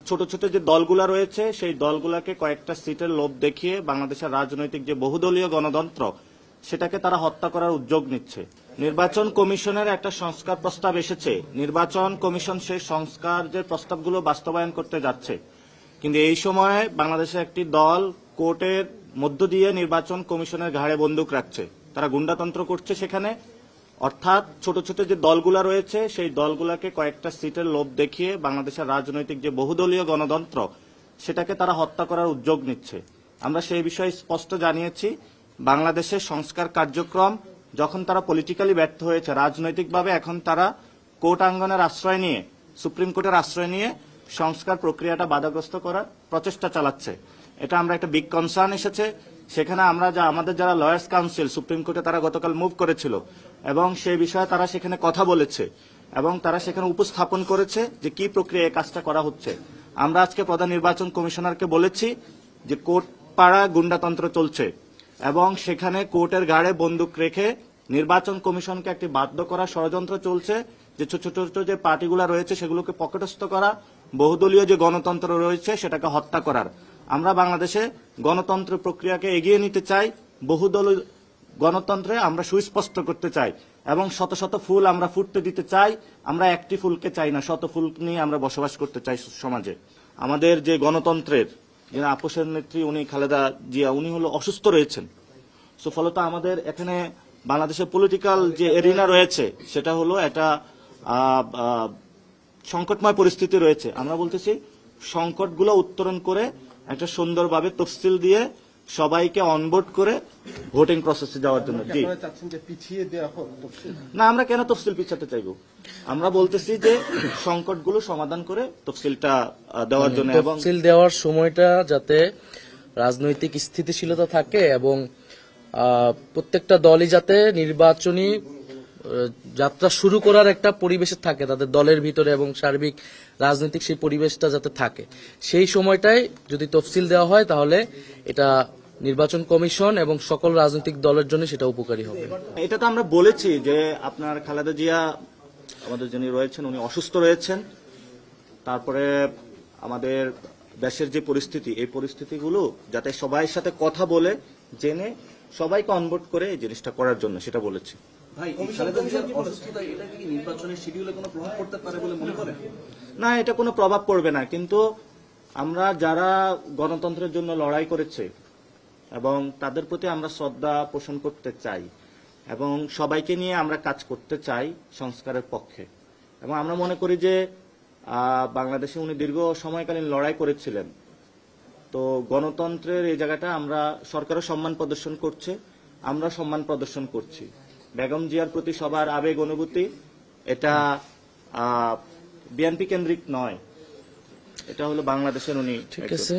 ছোট ছোট যে দলগুলা রয়েছে সেই দলগুলাকে কয়েকটা সিটের লোভ দেখিয়ে বাংলাদেশের রাজনৈতিক যে বহুদলীয় গণতন্ত্র সেটাকে তারা হত্যা করার উদ্যোগ নিচ্ছে। নির্বাচন কমিশনের একটা সংস্কার প্রস্তাব এসেছে, নির্বাচন কমিশন সেই সংস্কার যে প্রস্তাবগুলো বাস্তবায়ন করতে যাচ্ছে, কিন্তু এই সময়ে বাংলাদেশের একটি দল কোর্টের মধ্য দিয়ে নির্বাচন কমিশনের ঘাড়ে বন্দুক রাখছে, তারা গুন্ডাতন্ত্র করছে সেখানে। অর্থাৎ ছোট ছোট যে দলগুলা রয়েছে সেই দলগুলাকে কয়েকটা সিটের লোভ দেখিয়ে বাংলাদেশের রাজনৈতিক যে বহুদলীয় গণতন্ত্র সেটাকে তারা হত্যা করার উদ্যোগ নিচ্ছে। আমরা সেই বিষয়ে স্পষ্ট জানিয়েছি, বাংলাদেশের সংস্কার কার্যক্রম যখন তারা পলিটিক্যালি ব্যর্থ হয়েছে, রাজনৈতিকভাবে এখন তারা কোর্ট আঙ্গনের আশ্রয় নিয়ে, সুপ্রিম কোর্টের আশ্রয় নিয়ে সংস্কার প্রক্রিয়াটা বাধাগ্রস্ত করার প্রচেষ্টা চালাচ্ছে। এটা আমরা একটা বিগ কনসার্ন এসেছে সেখানে। আমরা আমাদের যারা লয়ার্স কাউন্সিল সুপ্রিম কোর্টে তারা গতকাল মুভ করেছিল এবং সেই বিষয়ে তারা সেখানে কথা বলেছে এবং তারা সেখানে উপস্থাপন করেছে যে কি প্রক্রিয়ায় কাজটা করা হচ্ছে। আমরা আজকে প্রধান নির্বাচন কমিশনারকে বলেছি যে কোর্ট পাড়া গুন্ডাতন্ত্র চলছে এবং সেখানে কোর্টের ঘাড়ে বন্দুক রেখে নির্বাচন কমিশনকে একটি বাধ্য করা ষড়যন্ত্র চলছে, যে ছোট ছোট যে পার্টিগুলো রয়েছে সেগুলোকে পকেটস্থ করা, বহুদলীয় যে গণতন্ত্র রয়েছে সেটাকে হত্যা করার। আমরা বাংলাদেশে গণতন্ত্র প্রক্রিয়াকে এগিয়ে নিতে চাই, বহুদলীয় গণতন্ত্রে আমরা সুস্পষ্ট করতে চাই এবং শত শত ফুল আমরা ফুটতে দিতে চাই। আমরা একটি ফুলকে চাই না, শত ফুল নিয়ে আমরা বসবাস করতে চাই সমাজে। আমাদের যে গণতন্ত্রের যিনি আপোষের নেত্রী উনি খালেদা জিয়া, উনি হলো অসুস্থ রয়েছেন। সো ফলত আমাদের এখানে বাংলাদেশের পলিটিক্যাল যে এরিনা রয়েছে সেটা হলো একটা সংকটময় পরিস্থিতি রয়েছে। আমরা বলতেছি সংকটগুলো উত্তরণ করে একটা সুন্দরভাবে তফসিল দিয়ে সবাইকে অনবোর্ড করে ভোটিং প্রসেসে যাওয়ার জন্য। জি না, আমরা কেন তফসিল পিছাতে চাইব? আমরা বলতেছি যে সংকটগুলো সমাধান করে তফসিলটা দেওয়ার জন্য, এবং তফসিল দেওয়ার সময়টা যাতে রাজনৈতিক স্থিতিশীলতা থাকে এবং প্রত্যেকটা দলই যাতে নির্বাচনী যাত্রা শুরু করার একটা পরিবেশে থাকে তাদের দলের ভিতরে এবং সার্বিক রাজনৈতিক সেই পরিবেশটা যাতে থাকে, সেই সময়টাই যদি তফসিল দেওয়া হয় তাহলে এটা নির্বাচন কমিশন এবং সকল রাজনৈতিক দলের জন্য সেটা উপকারী হবে। এটা তো আমরা বলেছি যে আপনার খালেদা জিয়া আমাদের যিনি রয়েছেন উনি অসুস্থ রয়েছেন, তারপরে আমাদের দেশের যে পরিস্থিতি এই পরিস্থিতিগুলো যাতে সবাই সাথে কথা বলে জেনে সবাইকে অনবোর্ড করে এই জিনিসটা করার জন্য সেটা বলেছি। না, এটা কোনো প্রভাব পড়বে না, কিন্তু আমরা যারা গণতন্ত্রের জন্য লড়াই করেছে এবং তাদের প্রতি আমরা শ্রদ্ধা পোষণ করতে চাই এবং সবাইকে নিয়ে আমরা কাজ করতে চাই সংস্কারের পক্ষে। এবং আমরা মনে করি যে বাংলাদেশে উনি দীর্ঘ সময়কালীন লড়াই করেছিলেন, তো গণতন্ত্রের এই জায়গাটা আমরা সরকারও সম্মান প্রদর্শন করছে, আমরা সম্মান প্রদর্শন করছি। বেগম জিয়ার প্রতি সবার আবেগ অনুভূতি এটা বিএনপি কেন্দ্রিক নয়, এটা হলো বাংলাদেশের উনি। ঠিক আছে।